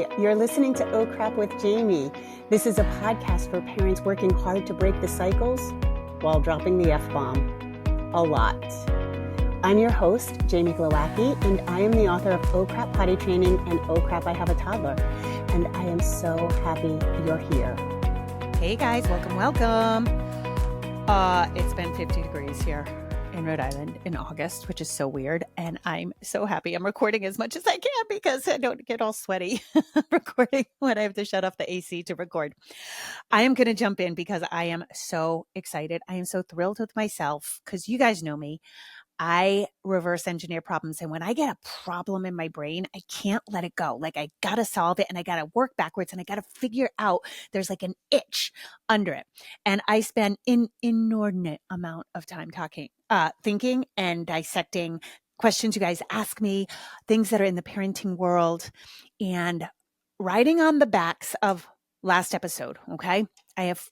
Hi, you're listening to Oh Crap with Jamie. This is a podcast for parents working hard to break the cycles while dropping the F-bomb a lot. I'm your host, Jamie Glowacki, and I am the author of Oh Crap Potty Training and Oh Crap I Have a Toddler. And I am so happy you're here. Hey guys, welcome. It's been 50 degrees here in Rhode Island in August, which is so weird. And I'm so happy I'm recording as much as I can because I don't get all sweaty recording when I have to shut off the AC to record. I am going to jump in because I am so excited. I am so thrilled with myself because you guys know me. I reverse engineer problems. And when I get a problem in my brain, I can't let it go. Like I got to solve it and I got to work backwards and I got to figure out there's like an itch under it. And I spend an inordinate amount of time thinking and dissecting questions you guys ask me, things that are in the parenting world, and riding on the backs of last episode. Okay. I've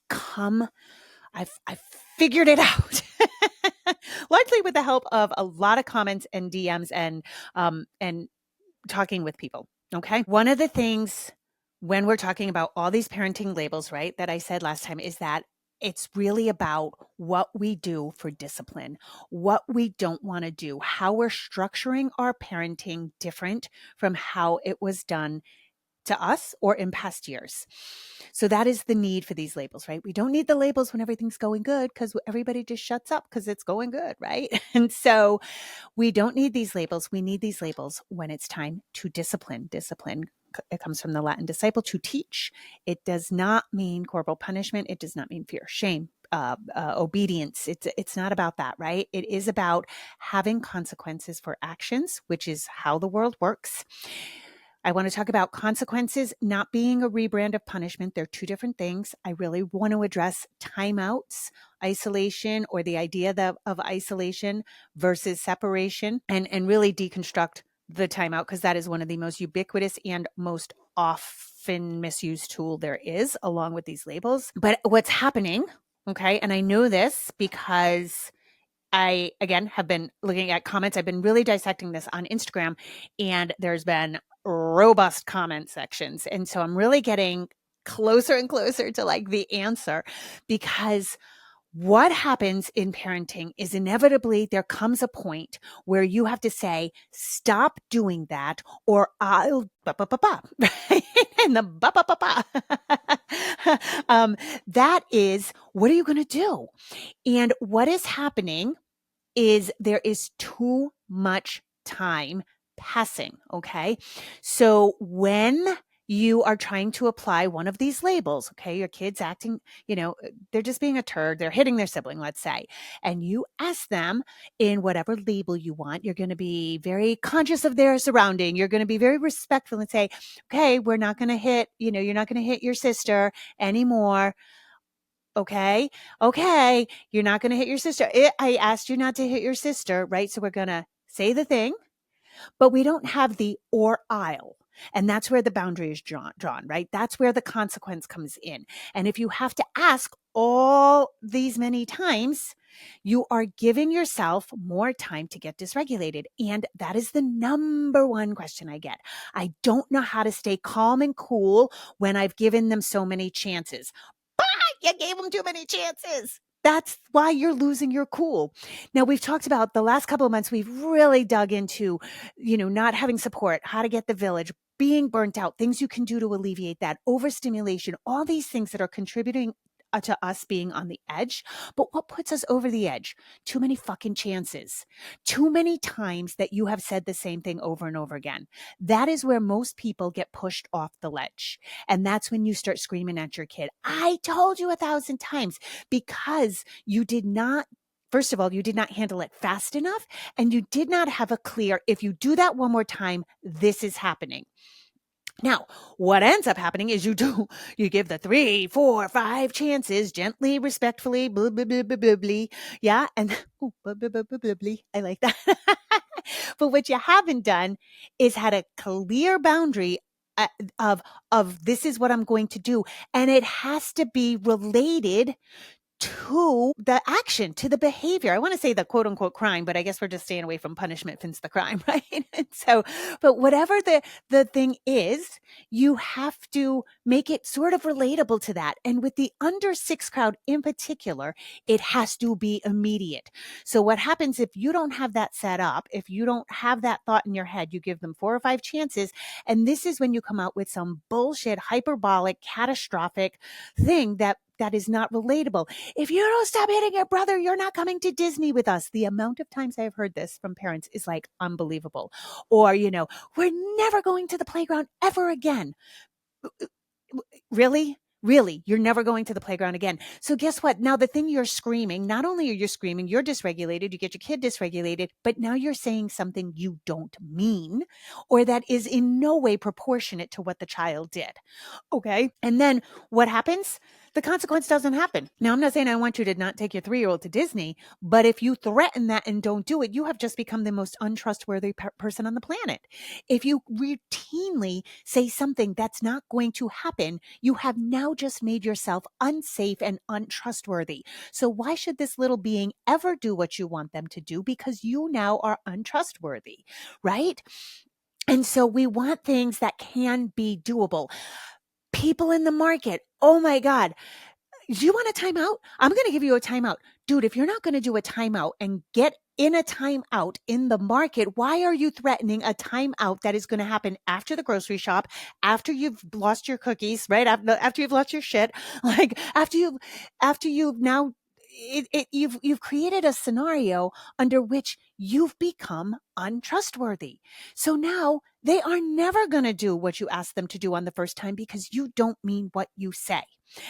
figured it out. Largely with the help of a lot of comments and DMs and talking with people. Okay. One of the things when we're talking about all these parenting labels, right, that I said last time is that it's really about what we do for discipline, what we don't want to do, how we're structuring our parenting different from how it was done to us or in past years. So that is the need for these labels, right? We don't need the labels when everything's going good because everybody just shuts up because it's going good, right? And so we don't need these labels. We need these labels when it's time to discipline. Discipline, it comes from the Latin disciple, to teach. It does not mean corporal punishment. It does not mean fear, shame, obedience. It's not about that, right? It is about having consequences for actions, which is how the world works. I want to talk about consequences not being a rebrand of punishment. They're two different things. I really want to address timeouts, isolation, or the idea of isolation versus separation, and really deconstruct the timeout because that is one of the most ubiquitous and most often misused tool there is, along with these labels. But what's happening, okay, and I know this because I, again, have been looking at comments. I've been really dissecting this on Instagram, and there's been robust comment sections. And so I'm really getting closer and closer to like the answer, because what happens in parenting is inevitably there comes a point where you have to say, stop doing that, or I'll right? And the that is, what are you going to do? And what is happening is there is too much time passing, okay? So when you are trying to apply one of these labels, okay, your kid's acting, they're just being a turd, they're hitting their sibling, let's say, and you ask them in whatever label you want, you're going to be very conscious of their surrounding, you're going to be very respectful and say, okay, we're not going to hit, you're not going to hit your sister anymore. Okay, you're not going to hit your sister. I asked you not to hit your sister, right? So we're going to say the thing, but we don't have the or I'll. And that's where the boundary is drawn, right? That's where the consequence comes in. And if you have to ask all these many times, you are giving yourself more time to get dysregulated. And that is the number one question I get. I don't know how to stay calm and cool when I've given them so many chances. You gave them too many chances. That's why you're losing your cool. Now, we've talked about the last couple of months, we've really dug into, not having support, how to get the village, being burnt out, things you can do to alleviate that, overstimulation, all these things that are contributing to us being on the edge. But what puts us over the edge? Too many fucking chances. Too many times that you have said the same thing over and over again. That is where most people get pushed off the ledge. And that's when you start screaming at your kid, I told you 1,000 times, because you did not, first of all, you did not handle it fast enough. And you did not have a clear, if you do that one more time, this is happening. Now, what ends up happening is you give the 3, 4, 5 chances gently, respectfully, blah, blah, blah, blah, blah, blah. Yeah. And blah, blah, blah, blah, blah, blah. I like that. But what you haven't done is had a clear boundary of this is what I'm going to do. And it has to be related to the action, to the behavior. I want to say the quote unquote crime, but I guess we're just staying away from punishment since the crime, right? And so, but whatever the thing is, you have to make it sort of relatable to that. And with the under 6 crowd in particular, it has to be immediate. So what happens if you don't have that set up, if you don't have that thought in your head, you give them 4 or 5 chances, and this is when you come out with some bullshit, hyperbolic, catastrophic thing that is not relatable. If you don't stop hitting your brother, you're not coming to Disney with us. The amount of times I've heard this from parents is like unbelievable. Or, we're never going to the playground ever again. Really? Really, you're never going to the playground again. So guess what? Now the thing you're screaming, not only are you screaming, you're dysregulated, you get your kid dysregulated, but now you're saying something you don't mean or that is in no way proportionate to what the child did. Okay. And then what happens? The consequence doesn't happen. Now, I'm not saying I want you to not take your 3-year-old to Disney, but if you threaten that and don't do it, you have just become the most untrustworthy person on the planet. If you routinely say something that's not going to happen, you have now just made yourself unsafe and untrustworthy. So why should this little being ever do what you want them to do? Because you now are untrustworthy, right? And so we want things that can be doable. People in the market, oh my God, do you want a timeout? I'm going to give you a timeout. Dude, if you're not going to do a timeout and get in a timeout in the market, why are you threatening a timeout that is going to happen after the grocery shop, after you've lost your cookies, right? After you've lost your shit, like after you've now you've created a scenario under which you've become untrustworthy. So now they are never going to do what you asked them to do on the first time because you don't mean what you say.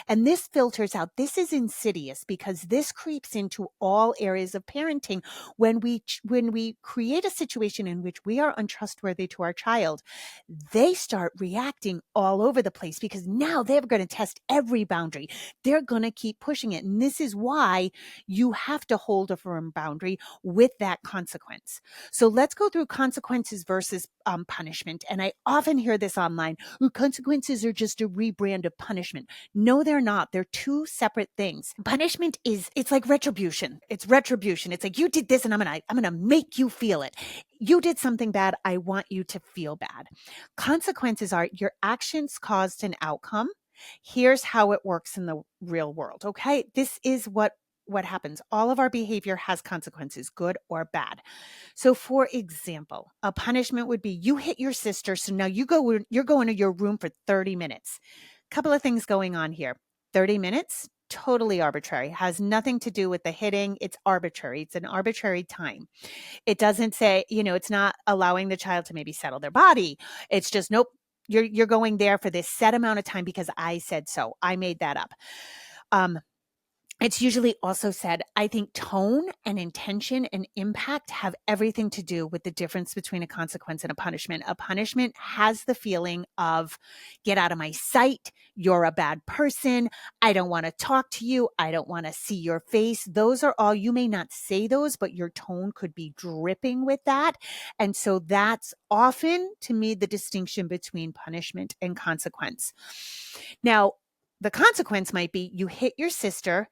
And this filters out. This is insidious because this creeps into all areas of parenting. When we create a situation in which we are untrustworthy to our child, they start reacting all over the place because now they're going to test every boundary. They're going to keep pushing it. And this is why you have to hold a firm boundary with that consequence. So let's go through consequences versus punishment. And I often hear this online. Consequences are just a rebrand of punishment. No, they're not. They're two separate things. Punishment it's like retribution. It's retribution. It's like you did this and I'm going to make you feel it. You did something bad. I want you to feel bad. Consequences are your actions caused an outcome. Here's how it works in the real world. Okay. This is what happens. All of our behavior has consequences, good or bad. So for example, a punishment would be you hit your sister. So now you're going to your room for 30 minutes. Couple of things going on here. 30 minutes, totally arbitrary, has nothing to do with the hitting. It's arbitrary. It's an arbitrary time. It doesn't say, it's not allowing the child to maybe settle their body. It's just, nope, you're going there for this set amount of time because I said so. I made that up. It's usually also said, I think tone and intention and impact have everything to do with the difference between a consequence and a punishment. A punishment has the feeling of get out of my sight. You're a bad person. I don't want to talk to you. I don't want to see your face. Those are all, you may not say those, but your tone could be dripping with that. And so that's often, to me, the distinction between punishment and consequence. Now, the consequence might be you hit your sister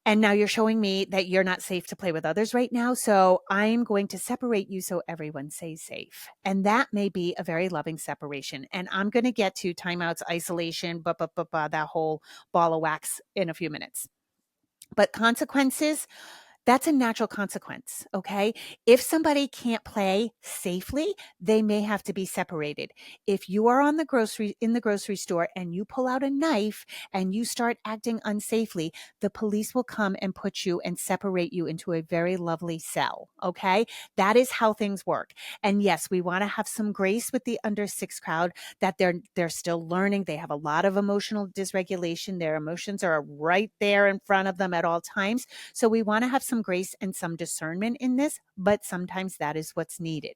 and now you're showing me that you're not safe to play with others right now. So I'm going to separate you so everyone stays safe. And that may be a very loving separation. And I'm going to get to timeouts, isolation, that whole ball of wax in a few minutes. But consequences, that's a natural consequence, okay? If somebody can't play safely, they may have to be separated. If you are in the grocery store and you pull out a knife and you start acting unsafely, the police will come and put you and separate you into a very lovely cell, okay? That is how things work. And yes, we want to have some grace with the under 6 crowd that they're still learning. They have a lot of emotional dysregulation. Their emotions are right there in front of them at all times. So we want to have some grace and some discernment in this, but sometimes that is what's needed.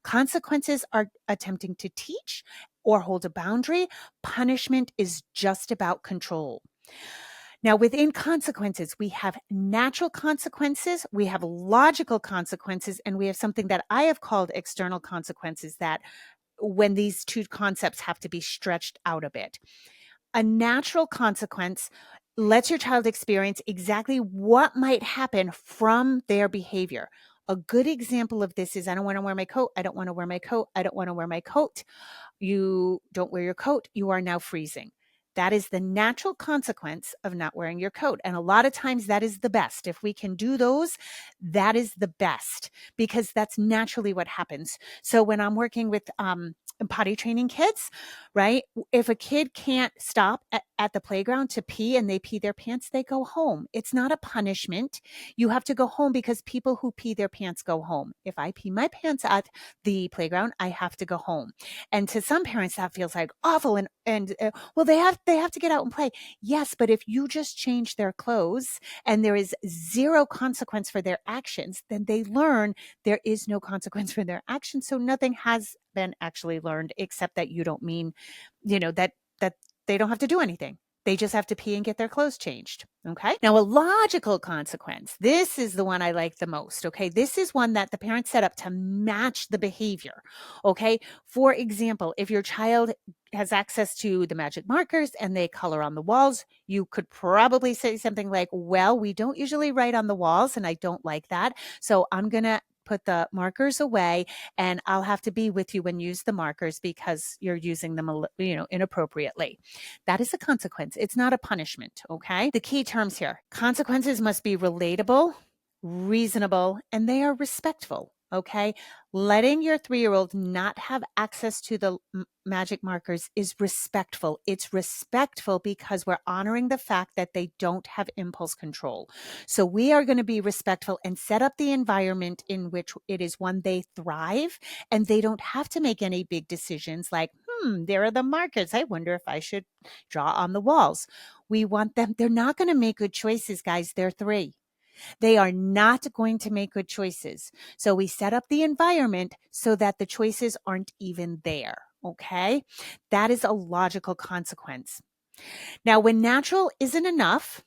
Consequences are attempting to teach or hold a boundary. Punishment is just about control. Now, within consequences, we have natural consequences, we have logical consequences, and we have something that I have called external consequences, that when these two concepts have to be stretched out a bit. A natural consequence lets your child experience exactly what might happen from their behavior. A good example of this is, I don't want to wear my coat. I don't want to wear my coat. I don't want to wear my coat. You don't wear your coat. You are now freezing. That is the natural consequence of not wearing your coat. And a lot of times that is the best. If we can do those, that is the best, because that's naturally what happens. So when I'm working with potty training kids, right? If a kid can't stop at the playground to pee and they pee their pants, they go home. It's not a punishment. You have to go home because people who pee their pants go home. If I pee my pants at the playground, I have to go home. And to some parents, that feels like awful. And well, they have to get out and play. Yes, but if you just change their clothes and there is zero consequence for their actions, then they learn there is no consequence for their actions. So nothing has been actually learned, except that you don't mean, that they don't have to do anything. They just have to pee and get their clothes changed. Okay. Now, a logical consequence. This is the one I like the most. Okay. This is one that the parents set up to match the behavior. Okay. For example, if your child has access to the magic markers and they color on the walls, you could probably say something like, well, we don't usually write on the walls and I don't like that. So I'm going to put the markers away and I'll have to be with you and use the markers because you're using them, inappropriately. That is a consequence. It's not a punishment. Okay. The key terms here: consequences must be relatable, reasonable, and they are respectful. Okay. Letting your 3-year-old not have access to the magic markers is respectful. It's respectful because we're honoring the fact that they don't have impulse control. So we are going to be respectful and set up the environment in which it is one they thrive and they don't have to make any big decisions like, there are the markers. I wonder if I should draw on the walls. We want them. They're not going to make good choices, guys. They're 3. They are not going to make good choices. So we set up the environment so that the choices aren't even there. Okay. That is a logical consequence. Now, when natural isn't enough,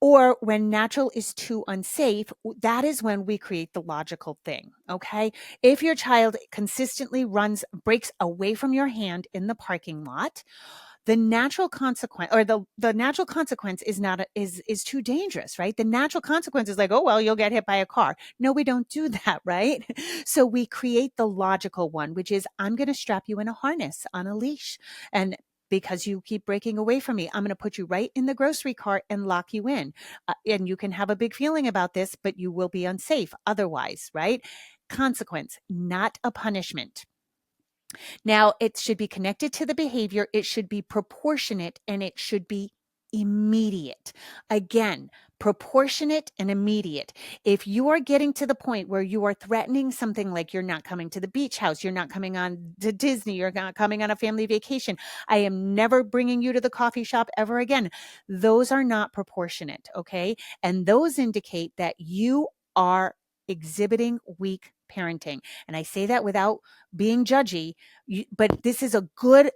or when natural is too unsafe, that is when we create the logical thing. Okay. If your child consistently breaks away from your hand in the parking lot, the natural consequence, or the natural consequence is too dangerous, right? The natural consequence is like, oh, well, you'll get hit by a car. No, we don't do that, right? So we create the logical one, which is, I'm going to strap you in a harness on a leash. And because you keep breaking away from me, I'm going to put you right in the grocery cart and lock you in. And you can have a big feeling about this, but you will be unsafe otherwise, right? Consequence, not a punishment. Now, it should be connected to the behavior, it should be proportionate, and it should be immediate. Again, proportionate and immediate. If you are getting to the point where you are threatening something like, you're not coming to the beach house, you're not coming on to Disney, you're not coming on a family vacation, I am never bringing you to the coffee shop ever again, those are not proportionate, okay? And those indicate that you are exhibiting weak parenting. And I say that without being judgy, but this is a good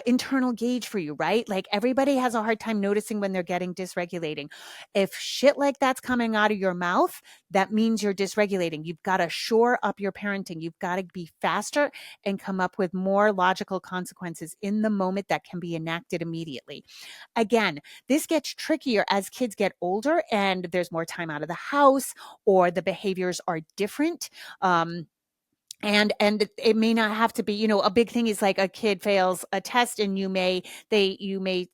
internal gauge for you, right? Like, everybody has a hard time noticing when they're getting dysregulating. If shit like that's coming out of your mouth, that means you're dysregulating. You've got to shore up your parenting. You've got to be faster and come up with more logical consequences in the moment that can be enacted immediately. Again, this gets trickier as kids get older and there's more time out of the house, or the behaviors are different. And it may not have to be, a big thing is like a kid fails a test and you may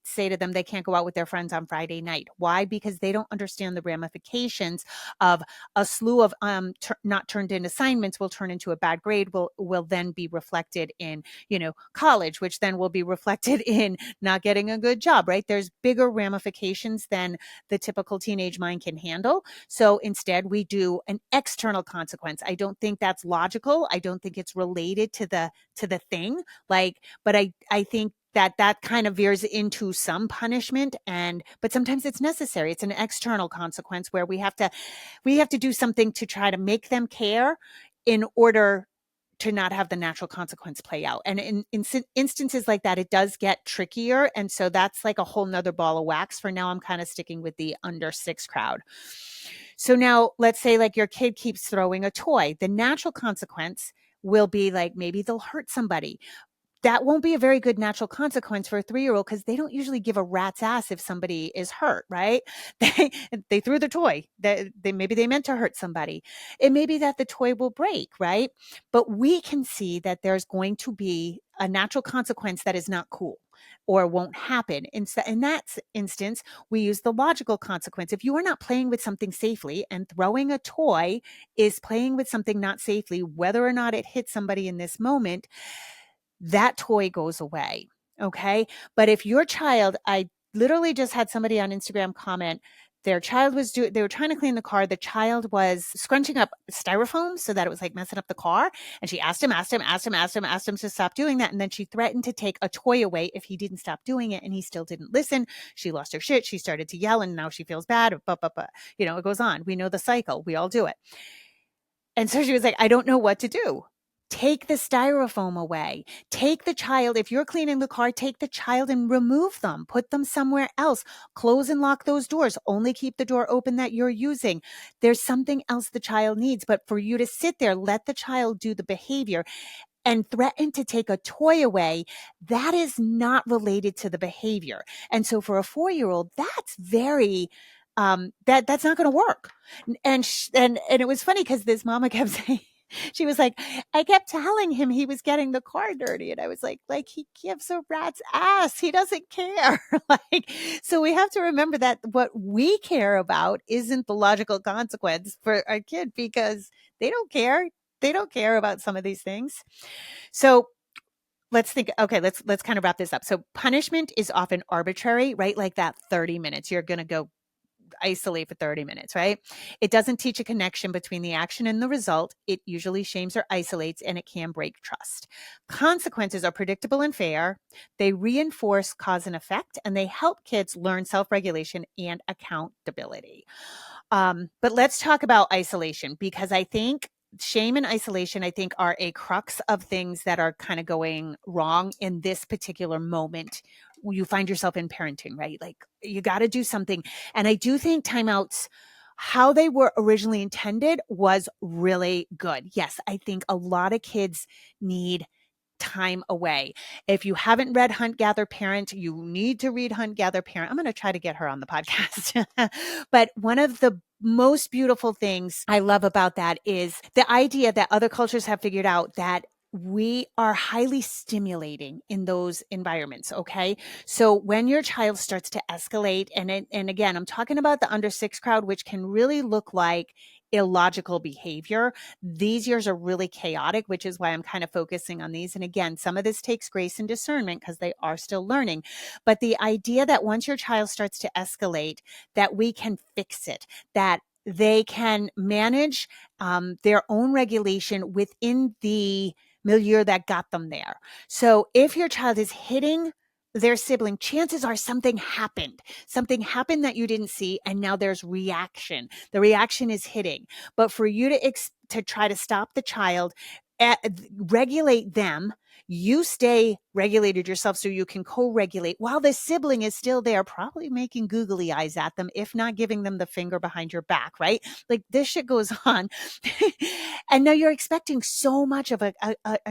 say to them they can't go out with their friends on Friday night. Why? Because they don't understand the ramifications of a slew of not turned in assignments will turn into a bad grade, will then be reflected in, college, which then will be reflected in not getting a good job, right? There's bigger ramifications than the typical teenage mind can handle. So instead we do an external consequence. I don't think that's logical. I don't think it's related to the thing. But I think that kind of veers into some punishment, but sometimes it's necessary. It's an external consequence where we have to do something to try to make them care in order to not have the natural consequence play out. And in instances like that, it does get trickier. And so that's like a whole nother ball of wax. For now, I'm kind of sticking with the under 6 crowd. So now let's say like your kid keeps throwing a toy. The natural consequence will be like, maybe they'll hurt somebody. that won't be a very good natural consequence for a 3-year-old because they don't usually give a rat's ass if somebody is hurt, right? They threw the toy. Maybe they meant to hurt somebody. It may be that the toy will break, right? But we can see that there's going to be a natural consequence that is not cool or won't happen. In that instance, we use the logical consequence. If you are not playing with something safely, and throwing a toy is playing with something not safely, whether or not it hits somebody in this moment, that toy goes away. Okay. But if your child, I literally just had somebody on Instagram comment, their child was they were trying to clean the car. The child was scrunching up styrofoam so that it was like messing up the car. And she asked him to stop doing that. And then she threatened to take a toy away if he didn't stop doing it. And he still didn't listen. She lost her shit. She started to yell and now she feels bad. You know, it goes on. We know the cycle. We all do it. And so she was like, I don't know what to do. Take the styrofoam away. Take the child. If you're cleaning the car, take the child and remove them. Put them somewhere else. Close and lock those doors. Only keep the door open that you're using. There's something else the child needs. But for you to sit there, let the child do the behavior and threaten to take a toy away, that is not related to the behavior. And so for a 4-year-old, that's very that's not going to work. And it was funny because this mama kept saying, she was like, I kept telling him he was getting the car dirty. And I was like he gives a rat's ass. He doesn't care. So we have to remember that what we care about isn't the logical consequence for our kid because they don't care. They don't care about some of these things. So let's think, okay, let's kind of wrap this up. So punishment is often arbitrary, right? Like that 30 minutes, you're going to go isolate for 30 minutes, right? It doesn't teach a connection between the action and the result. It usually shames or isolates, and it can break trust. Consequences are predictable and fair. They reinforce cause and effect, and they help kids learn self-regulation and accountability. But let's talk about isolation, because I think shame and isolation, I think, are a crux of things that are kind of going wrong in this particular moment. You find yourself in parenting, right? Like you got to do something. And I do think timeouts, how they were originally intended, was really good. Yes, I think a lot of kids need time away. If you haven't read Hunt, Gather, Parent, you need to read Hunt, Gather, Parent. I'm going to try to get her on the podcast. But one of the most beautiful things I love about that is the idea that other cultures have figured out that we are highly stimulating in those environments. Okay. So when your child starts to escalate, and again, I'm talking about the under 6 crowd, which can really look like illogical behavior. These years are really chaotic, which is why I'm kind of focusing on these. And again, some of this takes grace and discernment because they are still learning. But the idea that once your child starts to escalate, that we can fix it, that they can manage their own regulation within the milieu that got them there. So if your child is hitting their sibling, chances are something happened that you didn't see. And now there's reaction. The reaction is hitting. But for you to try to stop the child, regulate them, you stay regulated yourself so you can co-regulate while the sibling is still there, probably making googly eyes at them, if not giving them the finger behind your back, right? Like this shit goes on. And now you're expecting so much of a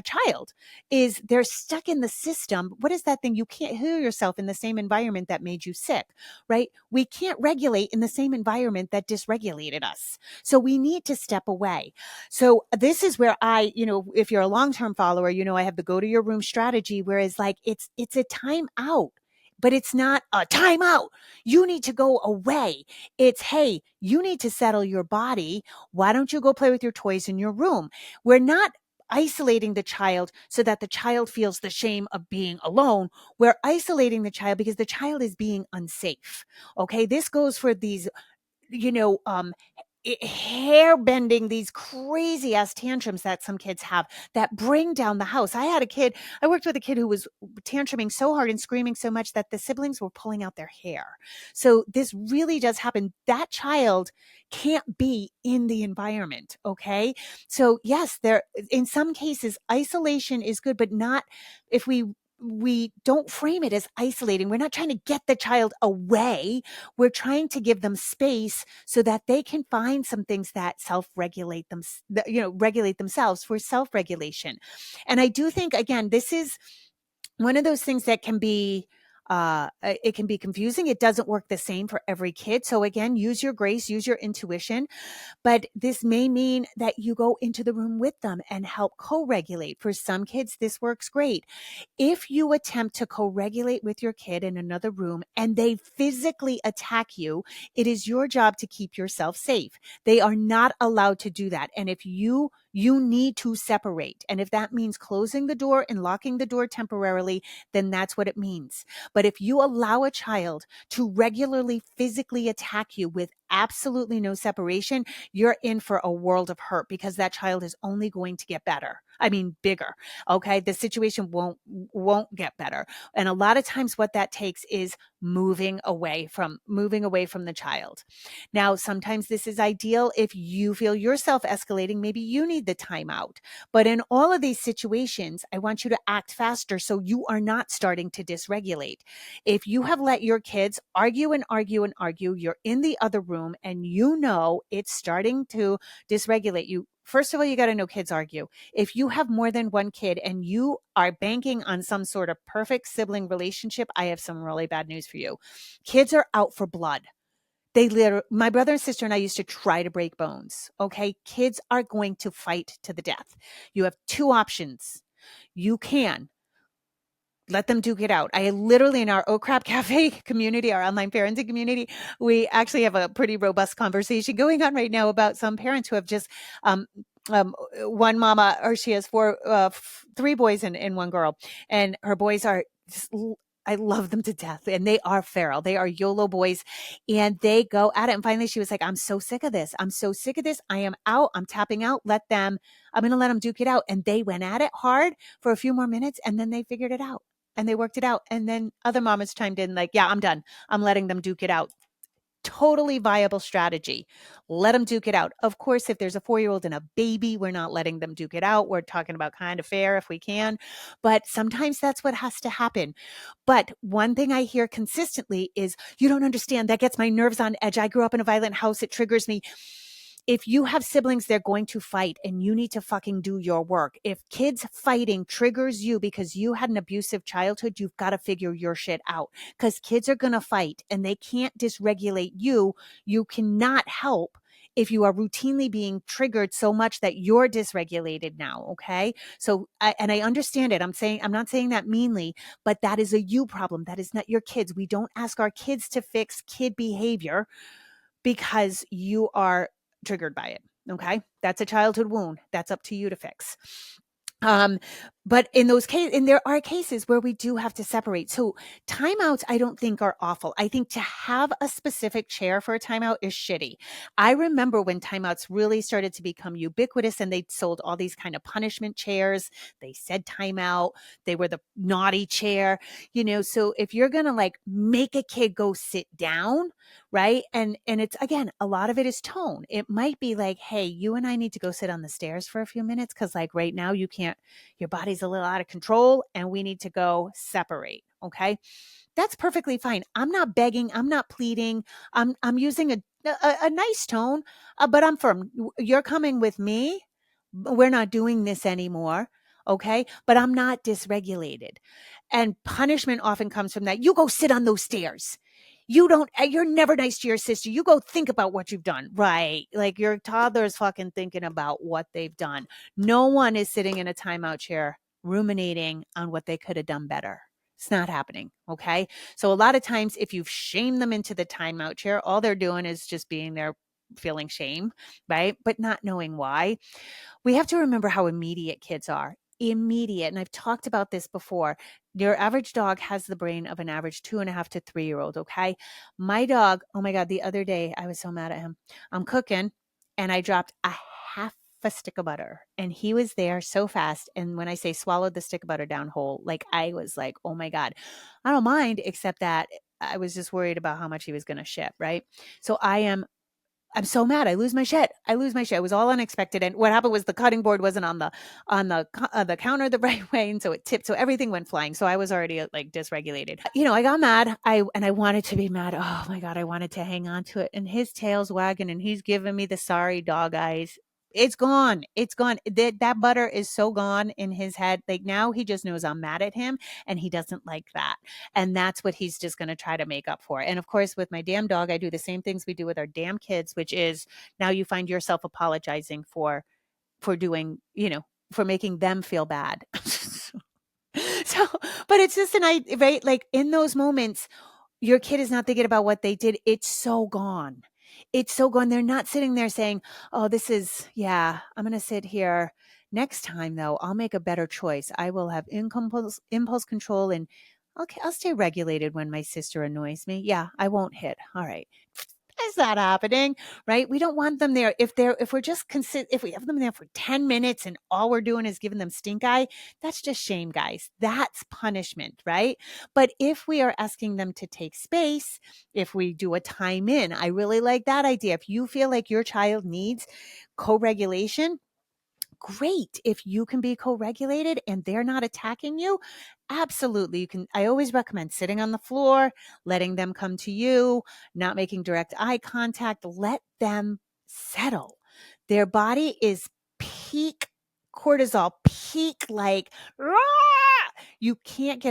child. Is they're stuck in the system. What is that thing? You can't heal yourself in the same environment that made you sick, right? We can't regulate in the same environment that dysregulated us. So we need to step away. So this is where if you're a long-term follower, I have the go to your room strategy, whereas like it's a time out, but it's not a time out. You need to go away. It's, hey, you need to settle your body. Why don't you go play with your toys in your room? We're not isolating the child so that the child feels the shame of being alone. We're isolating the child because the child is being unsafe. Okay. This goes for these, hair bending, these crazy ass tantrums that some kids have that bring down the house. I worked with a kid who was tantruming so hard and screaming so much that the siblings were pulling out their hair. So this really does happen. That child can't be in the environment. Okay. So yes, in some cases, isolation is good, but not if we don't frame it as isolating. We're not trying to get the child away. We're trying to give them space so that they can find some things that self-regulate them, regulate themselves for self-regulation. And I do think, again, this is one of those things that can be it can be confusing. It doesn't work the same for every kid. So again, use your grace, use your intuition. But this may mean that you go into the room with them and help co-regulate. For some kids, this works great. If you attempt to co-regulate with your kid in another room and they physically attack you, it is your job to keep yourself safe. They are not allowed to do that. And if you need to separate. And if that means closing the door and locking the door temporarily, then that's what it means. But if you allow a child to regularly physically attack you with absolutely no separation, you're in for a world of hurt because that child is only going to get better. I mean, bigger. Okay. The situation won't get better. And a lot of times what that takes is moving away from the child. Now, sometimes this is ideal if you feel yourself escalating. Maybe you need the timeout. But in all of these situations, I want you to act faster so you are not starting to dysregulate. If you have let your kids argue and argue and argue, you're in the other room and you know it's starting to dysregulate you. First of all, you got to know kids argue. If you have more than one kid and you are banking on some sort of perfect sibling relationship, I have some really bad news for you. Kids are out for blood. My brother and sister and I used to try to break bones. Okay. Kids are going to fight to the death. You have two options. You can let them duke it out. I literally, in our Oh Crap Cafe community, our online parenting community, we actually have a pretty robust conversation going on right now about some parents who have just, one mama, or she has three boys and one girl, and her boys are just, I love them to death, and they are feral. They are YOLO boys, and they go at it. And finally, she was like, "I'm so sick of this. I'm so sick of this. I am out. I'm tapping out. I'm going to let them duke it out." And they went at it hard for a few more minutes, and then they figured it out. And they worked it out. And then other mamas chimed in like, "Yeah, I'm done. I'm letting them duke it out." Totally viable strategy. Let them duke it out. Of course, if there's a 4-year-old and a baby, we're not letting them duke it out. We're talking about kind of fair if we can. But sometimes that's what has to happen. But one thing I hear consistently is, "You don't understand. That gets my nerves on edge. I grew up in a violent house. It triggers me." If you have siblings, they're going to fight and you need to fucking do your work. If kids fighting triggers you because you had an abusive childhood, you've got to figure your shit out because kids are going to fight and they can't dysregulate you. You cannot help if you are routinely being triggered so much that you're dysregulated now. Okay. So, and I understand it. I'm not saying that meanly, but that is a you problem. That is not your kids. We don't ask our kids to fix kid behavior because you are triggered by it. Okay. That's a childhood wound. That's up to you to fix. But in those cases, and there are cases where we do have to separate. So timeouts, I don't think are awful. I think to have a specific chair for a timeout is shitty. I remember when timeouts really started to become ubiquitous and they sold all these kind of punishment chairs. They said timeout. They were the naughty chair, so if you're going to like make a kid go sit down, right? And it's, again, a lot of it is tone. It might be like, "Hey, you and I need to go sit on the stairs for a few minutes. Cause like right now you can't, your body's a little out of control and we need to go separate." Okay. That's perfectly fine. I'm not begging. I'm not pleading. I'm using a nice tone, but I'm firm. You're coming with me. We're not doing this anymore. Okay. But I'm not dysregulated. And punishment often comes from that. "You go sit on those stairs. You're never nice to your sister. You go think about what you've done." Right. Like your toddler's fucking thinking about what they've done. No one is sitting in a timeout chair ruminating on what they could have done better. It's not happening. Okay. So a lot of times if you've shamed them into the timeout chair, all they're doing is just being there feeling shame, right? But not knowing why. We have to remember how immediate kids are. Immediate. And I've talked about this before. Your average dog has the brain of an average 2.5 to 3-year-old. Okay. My dog, oh my God, the other day I was so mad at him. I'm cooking and I dropped a half a stick of butter and he was there so fast. And when I say swallowed the stick of butter down whole, like I was like, oh my God, I don't mind, except that I was just worried about how much he was going to shit. Right. So I'm so mad. I lose my shit. It was all unexpected. And what happened was the cutting board wasn't on the counter the right way. And so it tipped. So everything went flying. So I was already like dysregulated. I got mad. I wanted to be mad. Oh my God. I wanted to hang on to it. And his tail's wagging and he's giving me the sorry dog eyes. It's gone. It's gone. That butter is so gone in his head. Like now he just knows I'm mad at him and he doesn't like that. And that's what he's just going to try to make up for. And of course, with my damn dog, I do the same things we do with our damn kids, which is now you find yourself apologizing for doing, for making them feel bad. So, but it's just right? Like in those moments, your kid is not thinking about what they did. It's so gone. It's so gone. They're not sitting there saying, oh, I'm going to sit here. Next time, though, I'll make a better choice. I will have impulse control and I'll stay regulated when my sister annoys me. Yeah, I won't hit. All right. Is that happening? Right? We don't want them there. If we have them there for 10 minutes and all we're doing is giving them stink eye, that's just shame, guys. That's punishment, right? But if we are asking them to take space, if we do a time in, I really like that idea. If you feel like your child needs co-regulation, great. If you can be co-regulated and they're not attacking you, absolutely. You can. I always recommend sitting on the floor, letting them come to you, not making direct eye contact. Let them settle. Their body is peak cortisol, peak like, "Rah!" You can't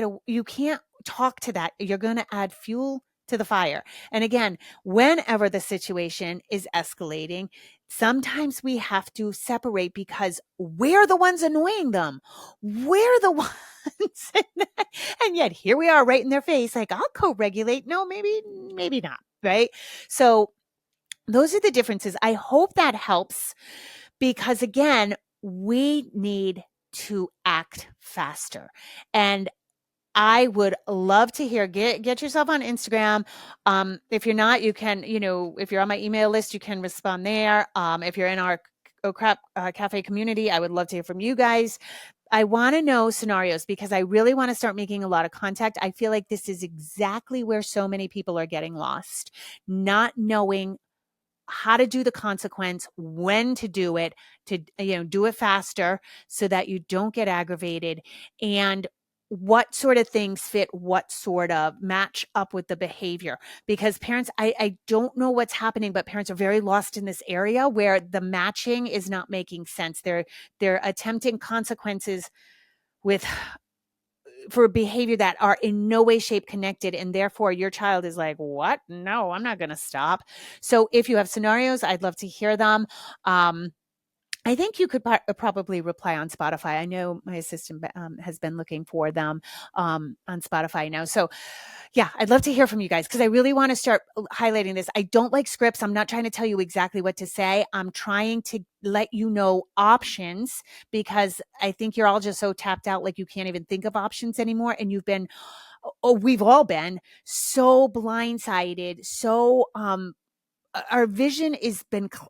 talk to that. You're going to add fuel to the fire. And again, whenever the situation is escalating, sometimes we have to separate because we're the ones annoying them. We're the ones. And yet here we are right in their face, like, I'll co-regulate. No, maybe not. Right. So those are the differences. I hope that helps because again, we need to act faster. And I would love to hear, get yourself on Instagram. If you're not, you can, if you're on my email list, you can respond there. If you're in our Oh Crap Cafe community, I would love to hear from you guys. I want to know scenarios because I really want to start making a lot of contact. I feel like this is exactly where so many people are getting lost, not knowing how to do the consequence, when to do it, to do it faster so that you don't get aggravated, and what sort of things fit what sort of match up with the behavior. Because parents, I don't know what's happening, but parents are very lost in this area where the matching is not making sense. They're attempting consequences for behavior that are in no way, shape connected. And therefore your child is like, what? No, I'm not going to stop. So if you have scenarios, I'd love to hear them. I think you could probably reply on Spotify. I know my assistant has been looking for them on Spotify now. So yeah, I'd love to hear from you guys because I really want to start highlighting this. I don't like scripts. I'm not trying to tell you exactly what to say. I'm trying to let you know options because I think you're all just so tapped out, like you can't even think of options anymore. And we've all been so blindsided, so our vision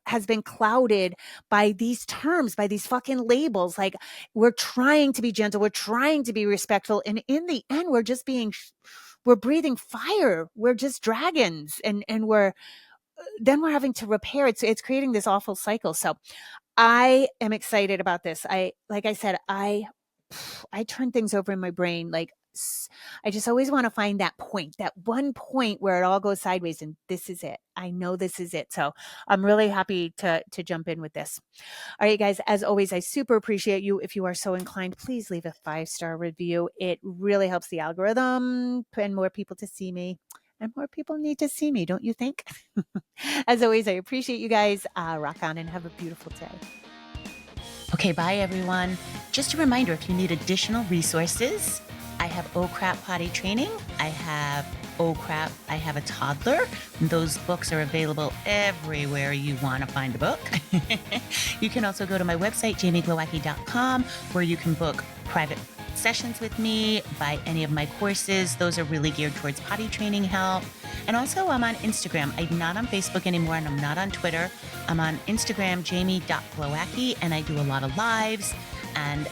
has been clouded by these terms, by these fucking labels. Like we're trying to be gentle, we're trying to be respectful, and in the end, we're breathing fire. We're just dragons, and we're having to repair it. So it's creating this awful cycle. So I am excited about this. Like I said, I turn things over in my brain. Like I just always want to find that one point where it all goes sideways. And this is it. I know this is it. So I'm really happy to jump in with this. All right, guys, as always, I super appreciate you. If you are so inclined, please leave a 5-star review. It really helps the algorithm and more people to see me. And more people need to see me, don't you think? As always, I appreciate you guys. Rock on and have a beautiful day. Okay, bye everyone. Just a reminder, if you need additional resources, I have Oh Crap Potty Training. I have Oh Crap, I Have a Toddler. Those books are available everywhere you want to find a book. You can also go to my website, jamieglowacki.com, where you can book private sessions with me, buy any of my courses. Those are really geared towards potty training help. And also I'm on Instagram. I'm not on Facebook anymore and I'm not on Twitter. I'm on Instagram, jamie.glowacki, and I do a lot of lives and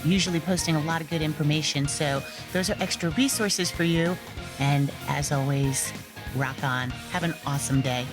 usually posting a lot of good information. So those are extra resources for you. And as always, rock on. Have an awesome day.